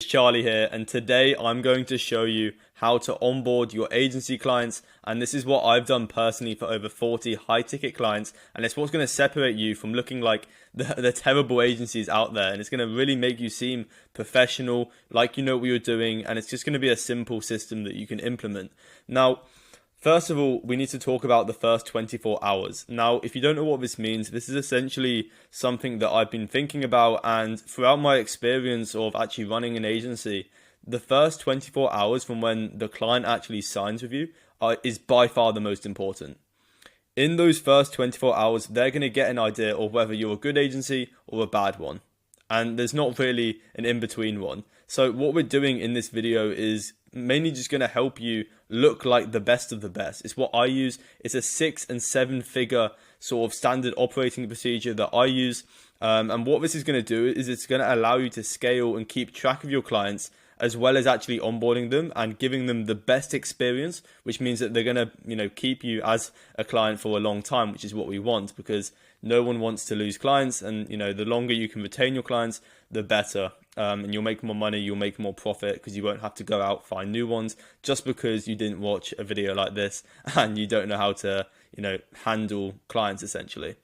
Charlie here, and today I'm going to show you how to onboard your agency clients, and this is what I've done personally for over 40 high-ticket clients, and it's what's going to separate you from looking like the terrible agencies out there, and it's going to really make you seem professional, like you know what you're doing, and it's just going to be a simple system that you can implement. Now, first of all, we need to talk about the first 24 hours. Now, if you don't know what this means, this is essentially something that I've been thinking about, and throughout my experience of actually running an agency, the first 24 hours from when the client actually signs with you is by far the most important. In those first 24 hours, they're going to get an idea of whether you're a good agency or a bad one. And there's not really an in-between one. So what we're doing in this video is mainly just going to help you look like the best of the best. It's what I use. It's a 6 and 7 figure sort of standard operating procedure that I use. And what this is going to do is it's going to allow you to scale and keep track of your clients, as well as actually onboarding them and giving them the best experience, which means that they're going to, keep you as a client for a long time, which is what we want, because no one wants to lose clients. And, the longer you can retain your clients, the better. And you'll make more money, you'll make more profit, because you won't have to go out, find new ones just because you didn't watch a video like this and you don't know how to, handle clients essentially.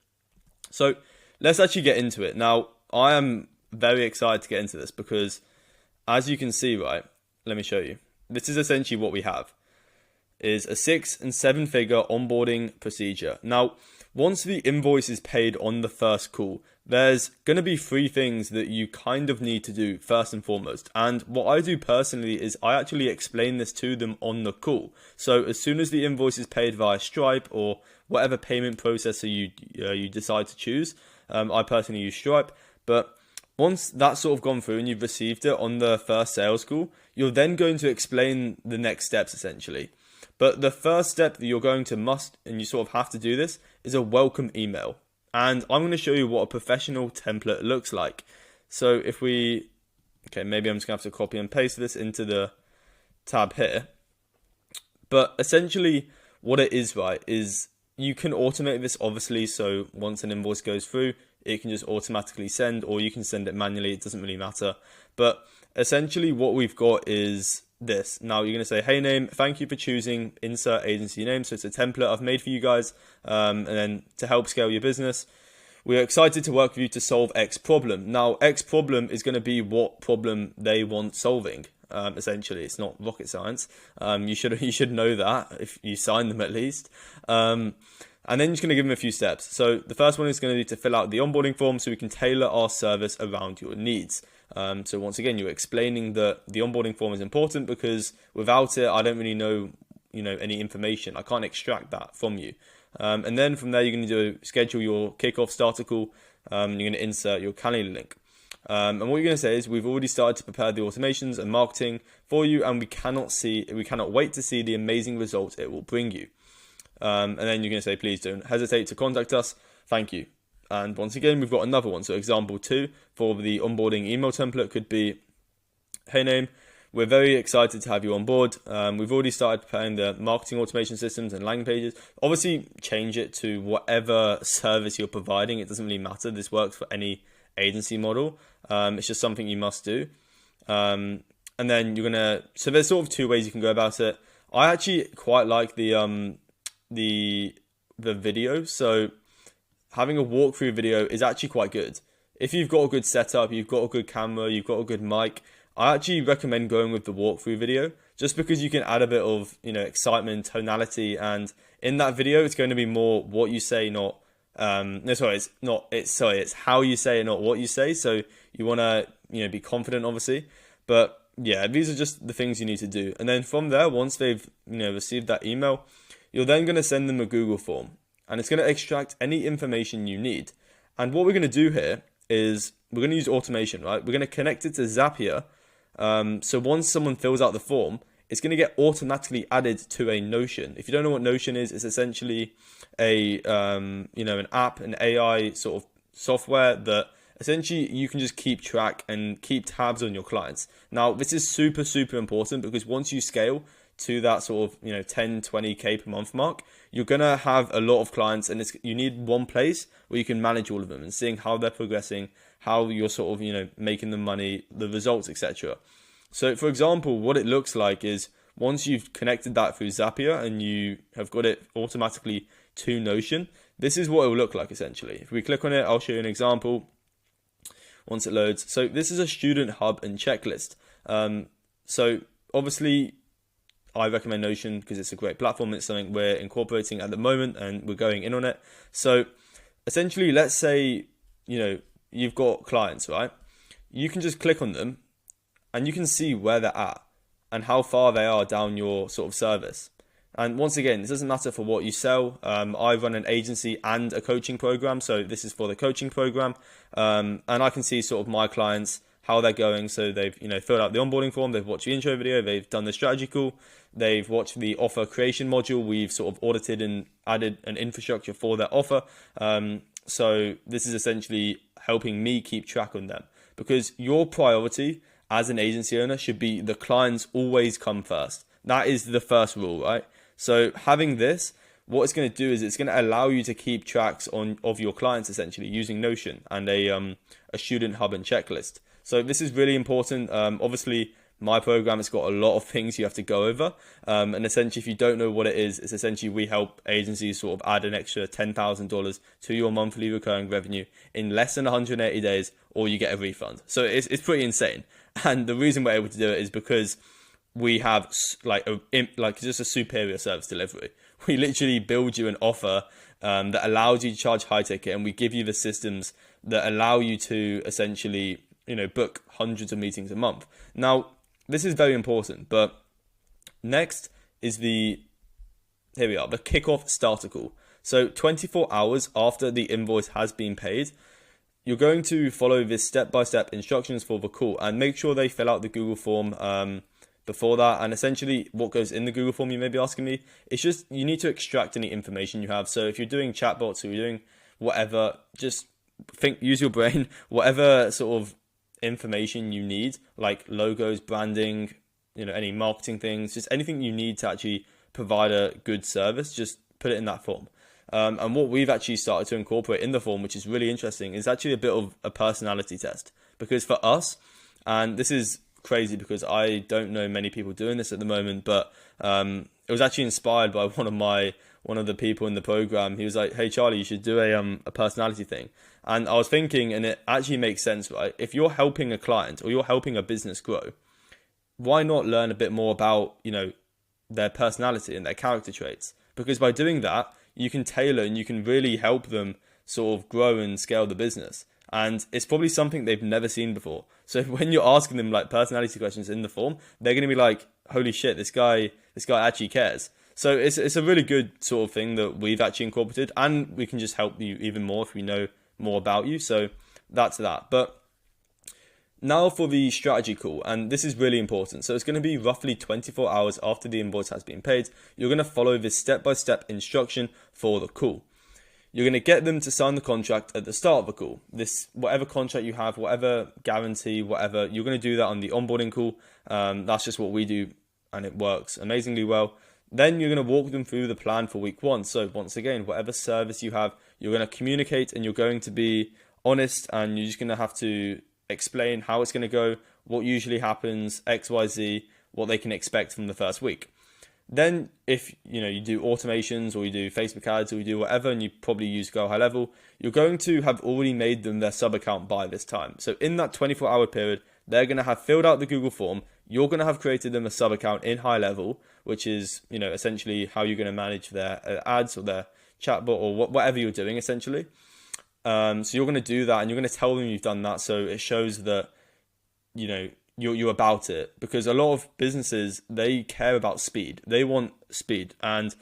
So let's actually get into it. Now, I am very excited to get into this because, as you can see, right, let me show you. This is essentially what we have, is a 6 and 7 figure onboarding procedure. Now, once the invoice is paid on the first call, there's going to be 3 things that you kind of need to do first and foremost. And what I do personally is I actually explain this to them on the call. So as soon as the invoice is paid via Stripe or whatever payment processor you decide to choose, I personally use Stripe, but once that's sort of gone through and you've received it on the first sales call, you're then going to explain the next steps essentially. But the first step that you're going to and you sort of have to do this, is a welcome email. And I'm going to show you what a professional template looks like. So if maybe I'm just going to have to copy and paste this into the tab here. But essentially what it is, right, is you can automate this obviously. So once an invoice goes through, it can just automatically send, or you can send it manually. It doesn't really matter. But essentially what we've got is this. Now you're going to say, hey name, thank you for choosing insert agency name. So it's a template I've made for you guys. And then to help scale your business, we're excited to work with you to solve X problem. Now X problem is going to be what problem they want solving. Essentially, it's not rocket science. You should know that if you sign them at least. And then you're just going to give them a few steps. So the first one is going to need to fill out the onboarding form so we can tailor our service around your needs. So once again, you're explaining that the onboarding form is important because without it, I don't really know, any information. I can't extract that from you. And then from there, you're going to schedule your kickoff starter call. You're going to insert your calendar link. And what you're going to say is, we've already started to prepare the automations and marketing for you, and we cannot wait to see the amazing results it will bring you. And then you're going to say, please don't hesitate to contact us. Thank you. And once again, we've got another one. So example 2 for the onboarding email template could be, hey name, we're very excited to have you on board. We've already started preparing the marketing automation systems and landing pages. Obviously, change it to whatever service you're providing. It doesn't really matter. This works for any agency model. It's just something you must do. And then so there's sort of 2 ways you can go about it. I actually quite like the video. So having a walkthrough video is actually quite good. If you've got a good setup, you've got a good camera, you've got a good mic, I actually recommend going with the walkthrough video, just because you can add a bit of, excitement, tonality, and in that video, it's going to be more what you say, not, it's how you say it, not what you say. So you want to, be confident, obviously, but yeah, these are just the things you need to do. And then from there, once they've, received that email, you're then going to send them a Google form, and it's going to extract any information you need. And what we're going to do here is we're going to use automation, right? We're going to connect it to Zapier. So once someone fills out the form, it's going to get automatically added to a Notion. If you don't know what Notion is, it's essentially an app, an AI sort of software that essentially you can just keep track and keep tabs on your clients. Now, this is super, super important, because once you scale to that sort of 10, 20k per month mark, you're gonna have a lot of clients, and you need one place where you can manage all of them and seeing how they're progressing, how you're sort of making them money, the results, etc. So for example, what it looks like is once you've connected that through Zapier and you have got it automatically to Notion, this is what it will look like essentially. If we click on it, I'll show you an example once it loads. So this is a student hub and checklist. So obviously I recommend Notion because it's a great platform. It's something we're incorporating at the moment and we're going in on it. So essentially, let's say, you've got clients, right? You can just click on them and you can see where they're at and how far they are down your sort of service. And once again, this doesn't matter for what you sell. I run an agency and a coaching program. So this is for the coaching program. And I can see sort of my clients, how they're going. So they've, filled out the onboarding form. They've watched the intro video. They've done the strategy call. They've watched the offer creation module. We've sort of audited and added an infrastructure for their offer. So this is essentially helping me keep track on them, because your priority as an agency owner should be the clients always come first. That is the first rule, right? So having this, what it's going to do is it's going to allow you to keep tracks of your clients essentially using Notion and a student hub and checklist. So this is really important. Obviously, my program has got a lot of things you have to go over. And essentially, if you don't know what it is, it's essentially we help agencies sort of add an extra $10,000 to your monthly recurring revenue in less than 180 days, or you get a refund. So it's pretty insane. And the reason we're able to do it is because we have like just a superior service delivery. We literally build you an offer that allows you to charge high ticket, and we give you the systems that allow you to essentially, book hundreds of meetings a month. Now, this is very important, but next is here we are, the Kickoff starter call. So 24 hours after the invoice has been paid, you're going to follow this step-by-step instructions for the call and make sure they fill out the Google form before that. And essentially what goes in the Google form, you may be asking me, it's just you need to extract any information you have. So if you're doing chatbots or you're doing whatever, just use your brain, whatever sort of information you need, like logos, branding, any marketing things, just anything you need to actually provide a good service, just put it in that form. And what we've actually started to incorporate in the form, which is really interesting, is actually a bit of a personality test. Because for us, and this is crazy because I don't know many people doing this at the moment, but it was actually inspired by one of the people in the program. He was like, "Hey Charlie, you should do a personality thing." And I was thinking, and it actually makes sense, right? If you're helping a client or you're helping a business grow, why not learn a bit more about, their personality and their character traits? Because by doing that, you can tailor and you can really help them sort of grow and scale the business. And it's probably something they've never seen before. So when you're asking them like personality questions in the form, they're going to be like, "Holy shit, this guy actually cares." So it's a really good sort of thing that we've actually incorporated, and we can just help you even more if we know more about you. So that's that. But now for the strategy call, and this is really important. So it's going to be roughly 24 hours after the invoice has been paid. You're going to follow this step-by-step instruction for the call. You're going to get them to sign the contract at the start of the call. Whatever contract you have, whatever guarantee, whatever, you're going to do that on the onboarding call. That's just what we do, and it works amazingly well. Then you're going to walk them through the plan for week one. So once again, whatever service you have, you're going to communicate and you're going to be honest, and you're just going to have to explain how it's going to go, what usually happens, X, Y, Z, what they can expect from the first week. Then if you do automations or you do Facebook ads or you do whatever, and you probably use Go High Level, you're going to have already made them their sub account by this time. So in that 24-hour period, they're going to have filled out the Google form. You're going to have created them a sub account in High Level, which is essentially how you're going to manage their ads or their chatbot or whatever you're doing essentially. So you're going to do that, and you're going to tell them you've done that, so it shows that you're about it. Because a lot of businesses, they care about speed. They want speed, and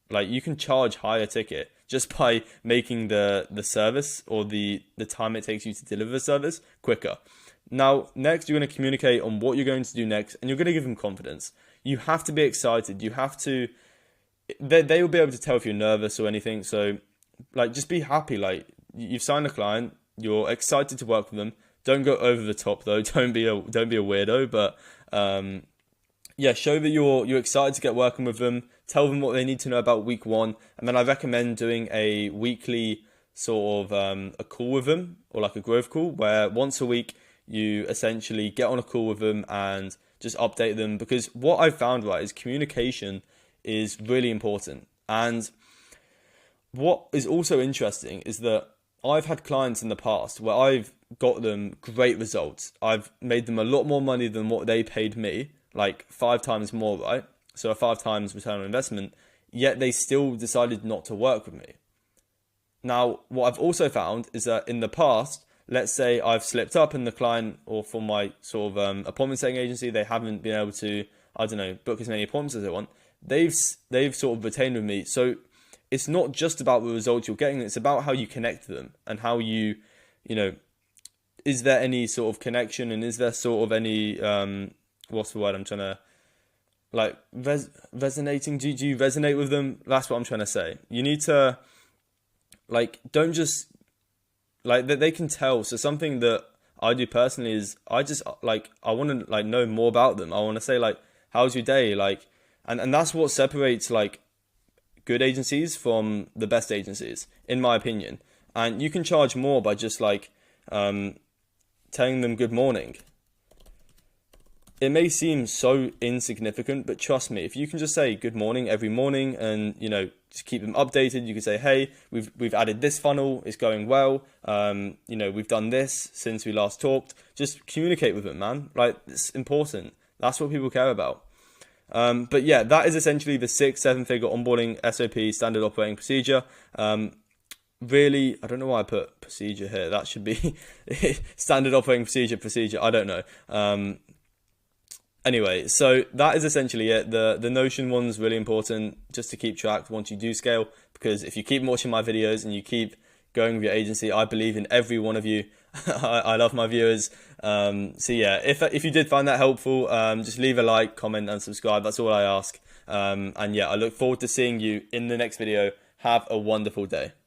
like you can charge higher ticket just by making the service or the time it takes you to deliver the service quicker. Now, next, you're going to communicate on what you're going to do next, and you're going to give them confidence. You have to be excited. You have to. They will be able to tell if you're nervous or anything. So, just be happy. You've signed a client. You're excited to work with them. Don't go over the top though. Don't be a weirdo. But show that you're excited to get working with them. Tell them what they need to know about week one, and then I recommend doing a weekly sort of a call with them, or like a growth call, where once a week you essentially get on a call with them and just update them, because what I've found, right, is communication is really important. And what is also interesting is that I've had clients in the past where I've got them great results. I've made them a lot more money than what they paid me, like 5 times more, right? So a 5 times return on investment, yet they still decided not to work with me. Now, what I've also found is that in the past, let's say I've slipped up and the client, or for my sort of appointment setting agency, they haven't been able to, I don't know, book as many appointments as they want. They've sort of retained with me. So it's not just about the results you're getting, it's about how you connect to them and how you know, is there any sort of connection, and is there sort of any, what's the word I'm trying to, like, resonating? Do you resonate with them? That's what I'm trying to say. You need to, like, don't just, like, that they can tell. So something that I do personally is I just, like, I want to, like, know more about them. I want to say, like, how's your day? Like, and that's what separates, like, good agencies from the best agencies, in my opinion. And you can charge more by just, like, telling them good morning. It may seem so insignificant, but trust me, if you can just say good morning every morning, and, you know, just keep them updated. You can say, hey, we've added this funnel, it's going well. You know, we've done this since we last talked. Just communicate with them, man. Like, it's important. That's what people care about. But yeah, that is essentially the 6-7 figure onboarding SOP, standard operating procedure. Really, I don't know why I put procedure here. That should be standard operating procedure. I don't know. Anyway, so that is essentially it. The Notion one's really important just to keep track once you do scale, because if you keep watching my videos and you keep going with your agency, I believe in every one of you. I love my viewers. So yeah, if you did find that helpful, just leave a like, comment, and subscribe. That's all I ask. And yeah, I look forward to seeing you in the next video. Have a wonderful day.